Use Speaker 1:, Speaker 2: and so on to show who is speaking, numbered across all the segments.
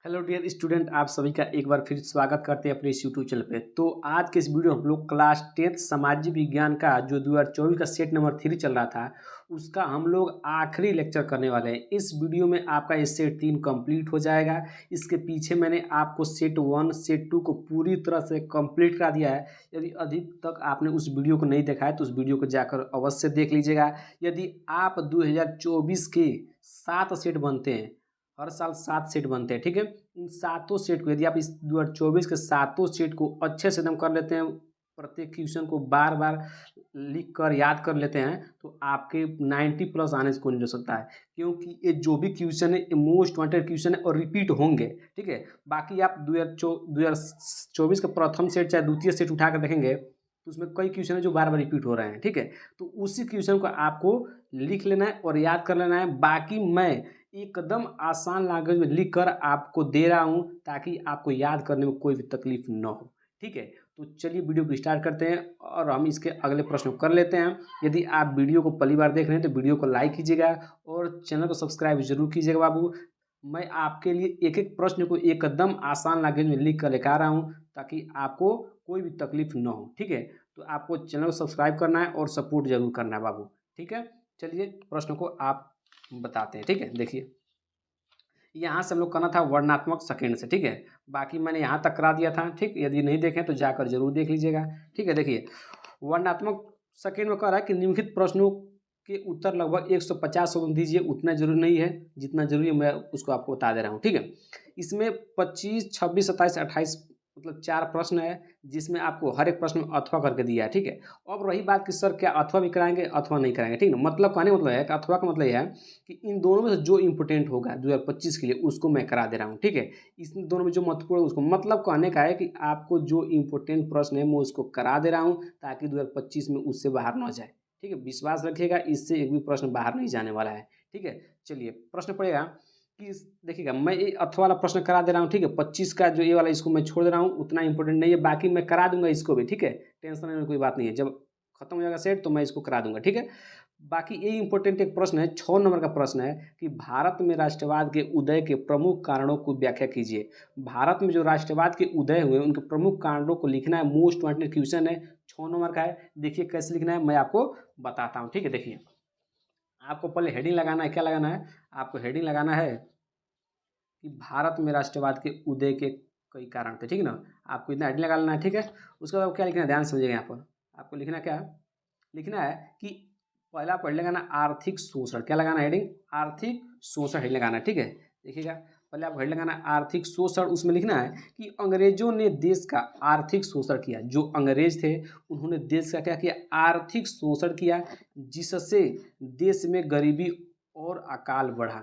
Speaker 1: Hello dear student, आप सभी का एक बार फिर स्वागत करते हैं अपने इस यूट्यूब चैनल पे। तो आज के इस वीडियो में हम लोग क्लास 10th सामाजिक विज्ञान का जो 2024 का सेट नंबर 3 चल रहा था उसका हम लोग आखिरी लेक्चर करने वाले हैं। इस वीडियो में आपका ये सेट 3 कंप्लीट हो जाएगा। इसके पीछे मैंने आपको सेट 1 सेट 2 को पूरी तरह से कंप्लीट करा दिया है। यदि अभी तक आपने उस वीडियो को नहीं देखा है तो उस वीडियो को जाकर अवश्य देख लीजिएगा। यदि आप 2024 के 7 सेट बनते हैं, हर साल 7 सेट बनते हैं, ठीक है। इन सातों सेट को यदि आप इस 2024 के सातों सेट को अच्छे से एकदम कर लेते हैं, प्रत्येक क्वेश्चन को बार बार लिख कर याद कर लेते हैं, तो आपके 90 प्लस आने से कोई नहीं हो सकता है। क्योंकि ये जो भी क्वेश्चन है ये मोस्ट वांटेड क्वेश्चन है और रिपीट होंगे, ठीक है। बाकी आप 2024 का प्रथम सेट चाहे द्वितीय सेट उठा कर देखेंगे तो उसमें कई क्वेश्चन है जो बार बार रिपीट हो रहे हैं, ठीक है। तो उसी क्वेश्चन को आपको लिख लेना है और याद कर लेना है। बाकी मैं एकदम आसान लैंग्वेज में लिख कर आपको दे रहा हूँ ताकि आपको याद करने में कोई भी तकलीफ न हो, ठीक है। तो चलिए वीडियो को स्टार्ट करते हैं और हम इसके अगले प्रश्न को कर लेते हैं। यदि आप वीडियो को पहली बार देख रहे हैं तो वीडियो को लाइक कीजिएगा और चैनल को सब्सक्राइब जरूर कीजिएगा बाबू। मैं आपके लिए एक एक प्रश्न को एकदम आसान लैंग्वेज में लिख कर लेकर आ रहा हूँ ताकि आपको कोई भी तकलीफ न हो, ठीक है। तो आपको चैनल को सब्सक्राइब करना है और सपोर्ट जरूर करना है बाबू, ठीक है। चलिए प्रश्न को आप बताते हैं, ठीक है। देखिए यहाँ से हम लोग करना था वर्णनात्मक सेकंड से, ठीक है। बाकी मैंने यहाँ तक करा दिया था, ठीक। यदि नहीं देखें तो जाकर जरूर देख लीजिएगा, ठीक है। देखिए वर्णनात्मक सेकंड में कह रहा है कि निम्नलिखित प्रश्नों के उत्तर लगभग 150 शब्द दीजिए। उतना जरूरी नहीं है, जितना जरूरी है मैं उसको आपको बता दे रहा हूँ, ठीक है। इसमें 25, 26, 27, 28 मतलब 4 प्रश्न है जिसमें आपको हर एक प्रश्न में अथवा करके दिया है, ठीक है। अब रही बात कि सर क्या अथवा भी कराएंगे अथवा नहीं कराएंगे, ठीक है। मतलब कहने का मतलब है कि अथवा का मतलब यह है कि इन दोनों में से जो इंपॉर्टेंट होगा 2025 के लिए उसको मैं करा दे रहा हूँ, ठीक है। इस दोनों में जो महत्वपूर्ण है उसको, मतलब कहने का है कि आपको जो इंपॉर्टेंट प्रश्न है मैं उसको करा दे रहा हूँ ताकि 2025 में उससे बाहर ना जाए, ठीक है। विश्वास रखिएगा, इससे एक भी प्रश्न बाहर नहीं जाने वाला है, ठीक है। चलिए प्रश्न पड़ेगा कि देखिएगा मैं ये अथवा वाला प्रश्न करा दे रहा हूँ, ठीक है। 25 का जो ये वाला इसको मैं छोड़ दे रहा हूँ, उतना इंपॉर्टेंट नहीं है। बाकी मैं करा दूंगा इसको भी, ठीक है। टेंशन लेने में कोई बात नहीं है, जब खत्म हो जाएगा सेट तो मैं इसको करा दूंगा, ठीक है। बाकी ये इंपॉर्टेंट एक प्रश्न है, 6 नंबर का प्रश्न है कि भारत में राष्ट्रवाद के उदय के प्रमुख कारणों को व्याख्या कीजिए। भारत में जो राष्ट्रवाद के उदय हुए उनके प्रमुख कारणों को लिखना है। मोस्ट वांटेड क्वेश्चन है, 6 नंबर का है। देखिए कैसे लिखना है मैं आपको बताता हूँ, ठीक है। देखिए आपको पहले हेडिंग लगाना है। क्या लगाना है? आपको हेडिंग लगाना है कि भारत में राष्ट्रवाद के उदय के कई कारण थे, ठीक है ना। आपको इतना हेडिंग लगा लेना है, ठीक है। उसके बाद क्या लिखना है, ध्यान समझिएगा। यहाँ पर आपको लिखना क्या लिखना है कि पहला पढ़ लगाना आर्थिक शोषण। क्या लगाना है हेडिंग? आर्थिक शोषण हेडिंग लगाना है, ठीक है। देखिएगा पहले आप हेड लगाना आर्थिक शोषण, उसमें लिखना है कि अंग्रेजों ने देश का आर्थिक शोषण किया। जो अंग्रेज थे उन्होंने देश का क्या किया? आर्थिक शोषण किया, जिससे देश में गरीबी और अकाल बढ़ा,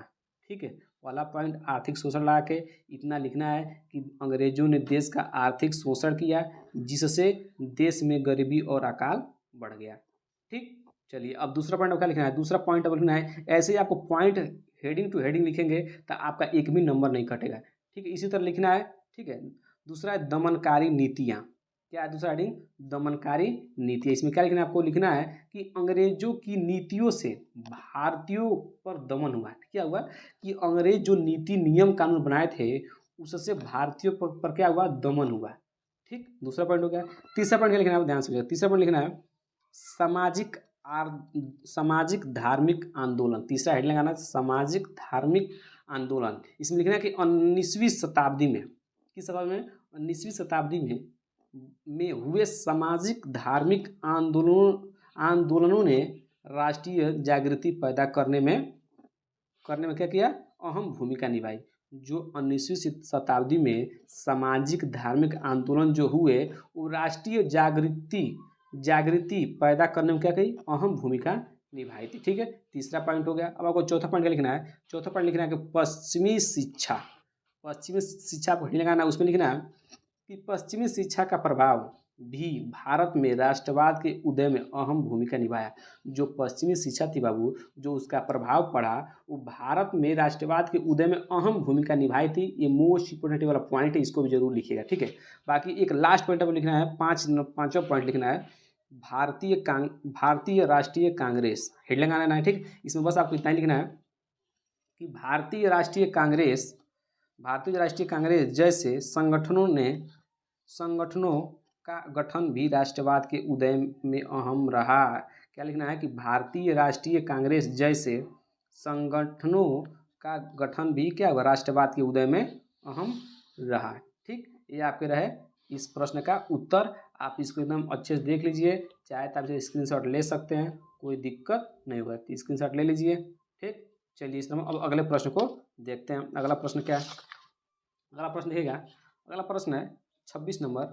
Speaker 1: ठीक है। पहला पॉइंट आर्थिक शोषण लगा के इतना लिखना है कि अंग्रेजों ने देश का आर्थिक शोषण किया जिससे देश में गरीबी और अकाल बढ़ गया, ठीक। चलिए अब दूसरा पॉइंट क्या लिखना है? दूसरा पॉइंट अब लिखना है, ऐसे ही आपको पॉइंट हेडिंग टू हेडिंग लिखेंगे तो आपका एक भी नंबर नहीं कटेगा, ठीक है। इसी तरह लिखना है, ठीक है। दूसरा है दमनकारी नीतियाँ। क्या है दूसरा हेडिंग? दमनकारी नीतियाँ। इसमें क्या लिखना है? आपको लिखना है कि अंग्रेजों की नीतियों से भारतीयों पर दमन हुआ। क्या हुआ? कि अंग्रेज जो नीति नियम कानून बनाए थे उससे भारतीयों पर क्या हुआ? दमन हुआ, ठीक। दूसरा पॉइंट हो गया। तीसरा पॉइंट क्या लिखना है? ध्यान से तीसरा पॉइंट लिखना है सामाजिक आर सामाजिक धार्मिक आंदोलन। तीसरा हेड लगाना सामाजिक धार्मिक आंदोलन। इसमें लिखना है कि 19वीं शताब्दी में, किस शताब्दी में? 19वीं शताब्दी में हुए सामाजिक धार्मिक आंदोलनों ने राष्ट्रीय जागृति पैदा करने में क्या किया? अहम भूमिका निभाई। जो 19वीं शताब्दी में सामाजिक धार्मिक आंदोलन जो हुए वो राष्ट्रीय जागृति पैदा करने में क्या कही? अहम भूमिका निभाई थी, ठीक है। तीसरा पॉइंट हो गया। अब आपको चौथा पॉइंट क्या लिखना है? चौथा पॉइंट लिखना है कि पश्चिमी शिक्षा को लगाना है। उसमें लिखना है कि पश्चिमी शिक्षा का प्रभाव भी भारत में राष्ट्रवाद के उदय में अहम भूमिका निभाया। जो पश्चिमी शिक्षा थी बाबू, जो उसका प्रभाव पड़ा वो भारत में राष्ट्रवाद के उदय में अहम भूमिका निभाई थी। ये मोस्ट इंपोर्टेंट वाला पॉइंट है, इसको भी जरूर लिखिएगा, ठीक है। बाकी एक लास्ट पॉइंट आपको लिखना है, पांचवा पॉइंट लिखना है भारतीय राष्ट्रीय कांग्रेस। हेडलाइन आना है, ठीक। इसमें बस आपको इतना ही लिखना है कि भारतीय राष्ट्रीय कांग्रेस भारतीय राष्ट्रीय कांग्रेस जैसे संगठनों का गठन भी राष्ट्रवाद के उदय में अहम रहा। क्या लिखना है कि भारतीय राष्ट्रीय कांग्रेस जैसे संगठनों का गठन भी क्या हुआ, राष्ट्रवाद के उदय में अहम रहा। ठीक, ये आपके रहे इस प्रश्न का उत्तर। आप इसको एकदम अच्छे से देख लीजिए, चाहे तो आप इसे स्क्रीनशॉट ले सकते हैं, कोई दिक्कत नहीं होगा, स्क्रीनशॉट ले लीजिए। ठीक, चलिए इस तरह अब अगले प्रश्न को देखते हैं। अगला प्रश्न क्या है, अगला प्रश्न देखिएगा। अगला प्रश्न है 26 नंबर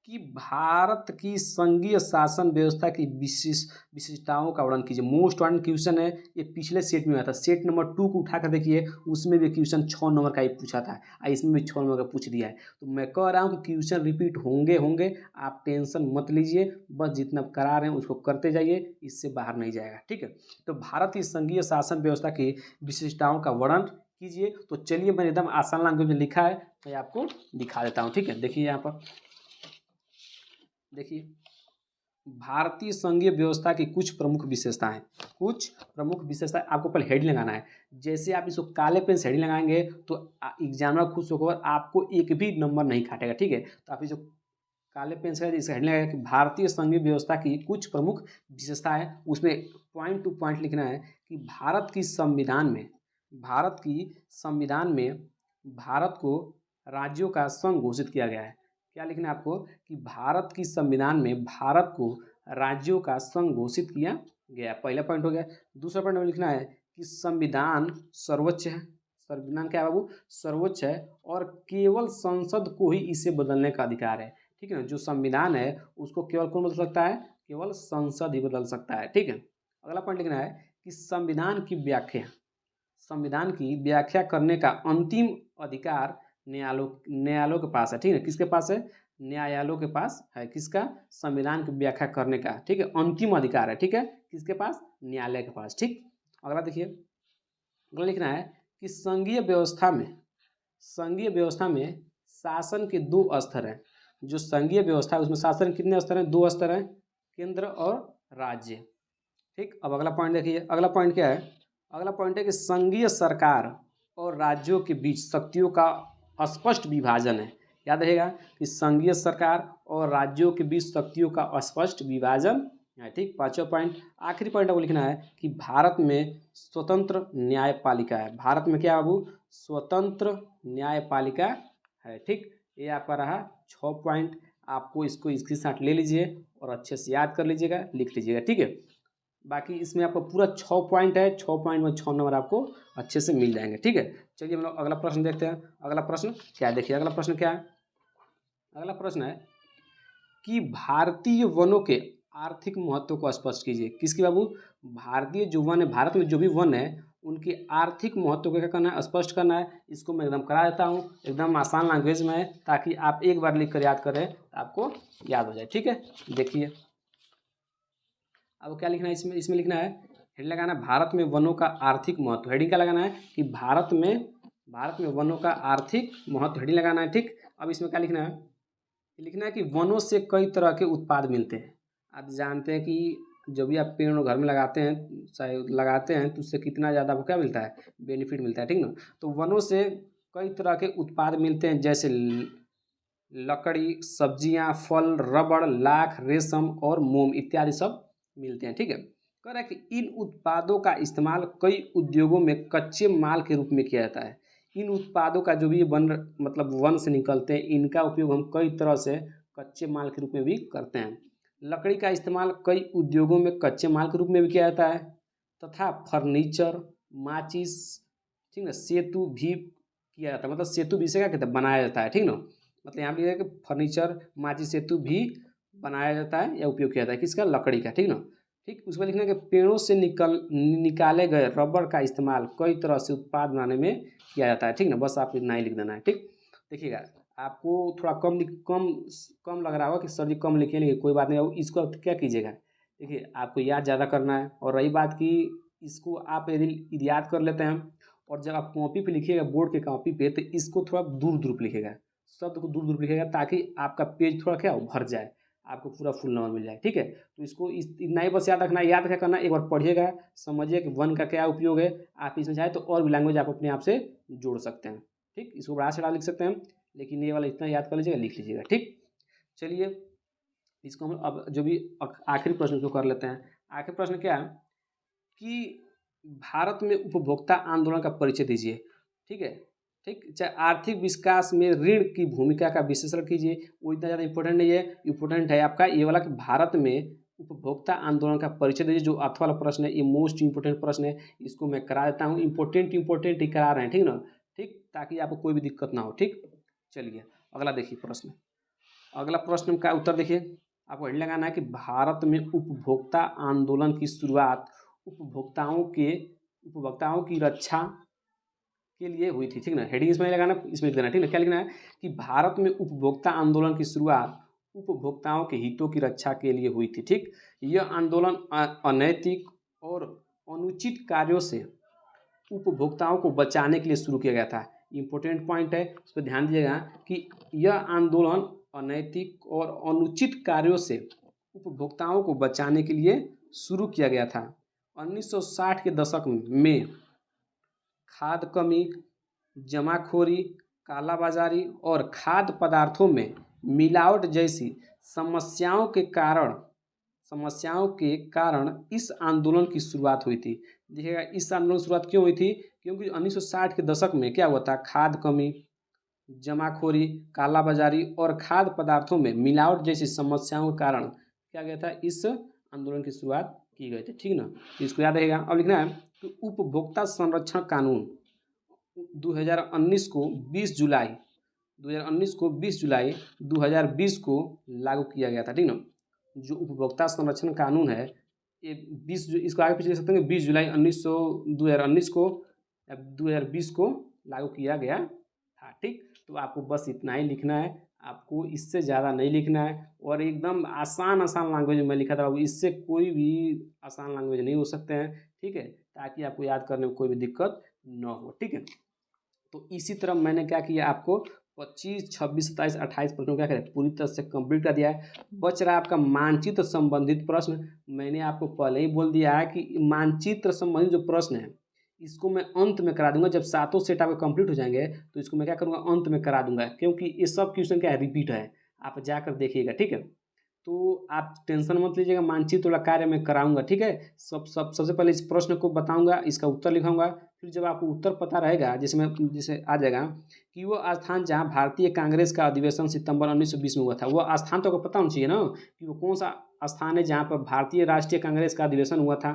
Speaker 1: कि भारत की संघीय शासन व्यवस्था की विशिष्टताओं का वर्णन कीजिए। मोस्ट वांटेड क्वेश्चन है ये, पिछले सेट में आया था, सेट नंबर 2 को उठा कर देखिए, उसमें भी क्वेश्चन 6 नंबर का ही पूछा था, इसमें भी 6 नंबर का पूछ दिया है। तो मैं कह रहा हूँ कि क्वेश्चन रिपीट होंगे, आप टेंशन मत लीजिए, बस जितना करा रहे हैं उसको करते जाइए, इससे बाहर नहीं जाएगा। ठीक है, तो भारत की संघीय शासन व्यवस्था की विशिष्टताओं का वर्णन कीजिए। तो चलिए, मैंने एकदम आसान लैंग्वेज में लिखा है, मैं आपको दिखा देता हूँ। ठीक है, देखिए यहाँ पर देखिए, भारतीय संघीय व्यवस्था की कुछ प्रमुख विशेषताएं, आपको पहले हेडिंग लगाना है। जैसे आप इसको काले पेन से हेडिंग लगाएंगे तो एग्जामिनर खुश होकर आपको एक भी नंबर नहीं काटेगा। ठीक है, तो आप इसको काले पेन से इस हेडिंग लगाएंगे कि भारतीय संघीय व्यवस्था की कुछ प्रमुख विशेषताएं, उसमें पॉइंट टू पॉइंट लिखना है कि भारत की संविधान में भारत को राज्यों का संघ घोषित किया गया है। क्या लिखना है आपको कि भारत की संविधान में भारत को राज्यों का संघ घोषित किया गया, पहला पॉइंट हो गया। दूसरा पॉइंट में लिखना है कि संविधान सर्वोच्च है, संविधान क्या है बाबू, सर्वोच्च है, और केवल संसद को ही इसे बदलने का अधिकार है। ठीक है ना, जो संविधान है उसको केवल कौन बदल सकता है, केवल संसद ही बदल सकता है। ठीक है, अगला पॉइंट लिखना है कि संविधान की व्याख्या करने का अंतिम अधिकार न्यायालयों के पास है। ठीक है, किसके पास है, न्यायालयों के पास है, किसका, संविधान की व्याख्या करने का। ठीक है, अंतिम अधिकार है। ठीक है, किसके पास, न्यायालय के पास। ठीक, अगला देखिए, अगला लिखना है कि संघीय व्यवस्था में शासन के 2 स्तर हैं। जो संघीय व्यवस्था है उसमें शासन कितने स्तर हैं, 2 स्तर हैं, केंद्र और राज्य। ठीक, अब अगला पॉइंट देखिए, अगला पॉइंट क्या है, अगला पॉइंट है कि संघीय सरकार और राज्यों के बीच शक्तियों का स्पष्ट विभाजन है। याद रहेगा कि संघीय सरकार और राज्यों के बीच शक्तियों का स्पष्ट विभाजन है। ठीक, पांचवा पॉइंट, आखिरी पॉइंट आपको लिखना है कि भारत में स्वतंत्र न्यायपालिका है। भारत में क्या बाबू, स्वतंत्र न्यायपालिका है। ठीक, ये आपका रहा 6 पॉइंट। आपको इसको स्क्रीनशॉट ले लीजिए और अच्छे से याद कर लीजिएगा, लिख लीजिएगा। ठीक है, बाकी इसमें आपका पूरा 6 पॉइंट है, 6 पॉइंट में 6 नंबर आपको अच्छे से मिल जाएंगे। ठीक है, चलिए हम लोग अगला प्रश्न देखते हैं। अगला प्रश्न क्या है, देखिए अगला प्रश्न क्या है, अगला प्रश्न है कि भारतीय वनों के आर्थिक महत्व को स्पष्ट कीजिए। किसकी बाबू, भारतीय जो वन है, भारत में जो भी वन है उनके आर्थिक महत्व को क्या करना है, स्पष्ट करना है। इसको मैं एकदम करा देता हूँ, एकदम आसान लैंग्वेज में है, ताकि आप एक बार लिख कर याद करें आपको याद हो जाए। ठीक है, देखिए अब क्या लिखना है, इसमें लिखना है, हेडिंग लगाना है भारत में वनों का आर्थिक महत्व। हेडिंग क्या लगाना है कि भारत में वनों का आर्थिक महत्व, हेडिंग लगाना है। ठीक, अब इसमें क्या लिखना है कि वनों से कई तरह के उत्पाद मिलते हैं। आप जानते हैं कि जब भी आप पेड़ घर में लगाते हैं तो उससे कितना ज़्यादा आपको क्या मिलता है, बेनिफिट मिलता है। ठीक ना, तो वनों से कई तरह के उत्पाद मिलते हैं, जैसे लकड़ी, सब्जियां, फल, रबड़, लाख, रेशम और मोम इत्यादि सब मिलते हैं। ठीक है, कह रहा है कि इन उत्पादों का इस्तेमाल कई उद्योगों में कच्चे माल के रूप में किया जाता है। इन उत्पादों का जो भी वन से निकलते हैं, इनका उपयोग हम कई तरह से कच्चे माल के रूप में भी करते हैं। लकड़ी का इस्तेमाल कई उद्योगों में कच्चे माल के रूप में भी किया जाता है, तथा फर्नीचर, माचिस, ठीक ना, सेतु भी किया जाता है। मतलब सेतु भी से क्या कहते हैं, बनाया जाता है। ठीक ना, मतलब यहाँ पे कि फर्नीचर, माचिस, सेतु भी बनाया जाता है या उपयोग किया जाता है, किसका, लकड़ी का। ठीक ना, ठीक, उसमें लिखना है कि पेड़ों से निकाले गए रबड़ का इस्तेमाल कई तरह से उत्पाद बनाने में किया जाता है। ठीक ना, बस आप इतना ही लिख देना है। ठीक, देखिएगा आपको थोड़ा कम लग रहा होगा कि सर जी कम लिखे, लेकिन कोई बात नहीं, इसको आप क्या कीजिएगा, देखिए आपको याद ज़्यादा करना है। और रही बात कि इसको आप यदि याद कर लेते हैं और जब आप कॉपी पे लिखिएगा, बोर्ड के कॉपी पे, तो इसको थोड़ा दूर दूर लिखिएगा, शब्द को दूर दूर लिखिएगा, ताकि आपका पेज थोड़ा क्या भर जाए, आपको पूरा फुल नंबर मिल जाए। ठीक है, तो इसको इतना ही बस याद रखना है, याद क्या करना है, एक बार पढ़िएगा, समझिए कि वन का क्या उपयोग है। आप इसमें चाहे तो और भी लैंग्वेज आप अपने आप से जोड़ सकते हैं। ठीक, इसको बढ़ा चढ़ा लिख सकते हैं, लेकिन ये वाला इतना याद कर लीजिएगा, लिख लीजिएगा। ठीक, चलिए इसको हम अब जो भी आखिरी प्रश्न को कर लेते हैं। आखिरी प्रश्न क्या है कि भारत में उपभोक्ता आंदोलन का परिचय दीजिए। ठीक है, ठीक, चाहे आर्थिक विकास में ऋण की भूमिका का विश्लेषण कीजिए। वो इतना ज़्यादा इंपॉर्टेंट नहीं है, इंपॉर्टेंट है आपका ये वाला कि भारत में उपभोक्ता आंदोलन का परिचय दीजिए। जो अर्थ वाला प्रश्न है ये मोस्ट इंपॉर्टेंट प्रश्न है, इसको मैं करा देता हूँ। इंपॉर्टेंट ही करा रहे हैं, ठीक ना, ठीक, ताकि आपको कोई भी दिक्कत ना हो। ठीक, चलिए अगला देखिए प्रश्न। अगला प्रश्न का उत्तर देखिए, आपको हेड लगाना है कि भारत में उपभोक्ता आंदोलन की शुरुआत उपभोक्ताओं की रक्षा के लिए हुई थी। ठीक ना, हेडिंग इसमें लगाना, इसमें लिख देना। ठीक ना, क्या लिखना है कि भारत में उपभोक्ता आंदोलन की शुरुआत उपभोक्ताओं के हितों की रक्षा के लिए हुई थी। ठीक, यह आंदोलन अनैतिक और अनुचित कार्यों से उपभोक्ताओं को बचाने के लिए शुरू किया गया था। इंपॉर्टेंट पॉइंट है, इस पर ध्यान दीजिएगा कि यह आंदोलन अनैतिक और अनुचित कार्यों से उपभोक्ताओं को बचाने के लिए शुरू किया गया था। 1960 के दशक में खाद्य कमी, जमाखोरी, कालाबाजारी और खाद्य पदार्थों में मिलावट जैसी समस्याओं के कारण इस आंदोलन की शुरुआत हुई थी। देखिएगा, इस आंदोलन की शुरुआत क्यों हुई थी? क्योंकि 1960 के दशक में क्या हुआ था, खाद्य कमी, जमाखोरी, कालाबाजारी और खाद्य पदार्थों में मिलावट जैसी समस्याओं के कारण क्या गया था, इस आंदोलन की शुरुआत की गई थी। ठीक ना, तो इसको याद रहेगा। अब लिखना है कि उपभोक्ता संरक्षण कानून 2019 को 20 जुलाई 2020 को लागू किया गया था। ठीक ना, जो उपभोक्ता संरक्षण कानून है ये 20, इसको आगे पीछे लिख सकते हैं, 20 जुलाई 2019 को 2020 को लागू किया गया था। ठीक, तो आपको बस इतना ही लिखना है, आपको इससे ज़्यादा नहीं लिखना है। और एकदम आसान लैंग्वेज में मैं लिखा था, इससे कोई भी आसान लैंग्वेज नहीं हो सकते हैं। ठीक है, ताकि आपको याद करने में कोई भी दिक्कत न हो। ठीक है, तो इसी तरह मैंने क्या किया, आपको 25, 26, 27, 28 प्रश्नों क्या करें पूरी तरह से कंप्लीट कर दिया है। बच रहा है आपका मानचित्र संबंधित प्रश्न। मैंने आपको पहले ही बोल दिया है कि मानचित्र संबंधित जो प्रश्न है इसको मैं अंत में करा दूंगा। जब सातों सेट आपके कंप्लीट हो जाएंगे तो इसको मैं क्या करूँगा, अंत में करा दूंगा, क्योंकि ये सब क्वेश्चन क्या है, रिपीट है। आप जाकर देखिएगा। ठीक है, तो आप टेंशन मत लीजिएगा, मानचित्र वाला कार्य मैं कराऊंगा। ठीक है, सबसे पहले इस प्रश्न को बताऊंगा, इसका उत्तर लिखाऊंगा। फिर जब आपको उत्तर पता रहेगा, जैसे आ जाएगा कि वो स्थान जहां भारतीय कांग्रेस का अधिवेशन सितंबर 1920 में हुआ था, वो स्थान तो आपको पता होना चाहिए ना कि वो कौन सा स्थान है जहाँ पर भारतीय राष्ट्रीय कांग्रेस का अधिवेशन हुआ था।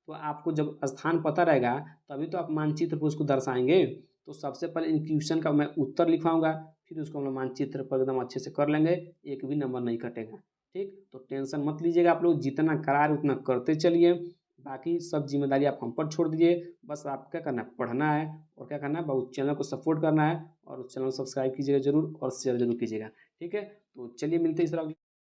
Speaker 1: तो आपको जब स्थान पता रहेगा तभी तो आप मानचित्र पर उसको दर्शाएंगे। तो सबसे पहले इन क्वेश्चन का मैं उत्तर लिखवाऊंगा, फिर उसको हम लोग मानचित्र पर एकदम अच्छे से कर लेंगे, एक भी नंबर नहीं कटेगा। ठीक, तो टेंशन मत लीजिएगा, आप लोग जितना करा रहे उतना करते चलिए, बाकी सब जिम्मेदारी आप हम पर छोड़ दीजिए। बस आप क्या करना है, पढ़ना है, और क्या करना है, बहुत चैनल को सपोर्ट करना है, और उस चैनल को सब्सक्राइब कीजिएगा जरूर, और शेयर जरूर कीजिएगा। ठीक है, तो चलिए मिलते हैं इस तरह।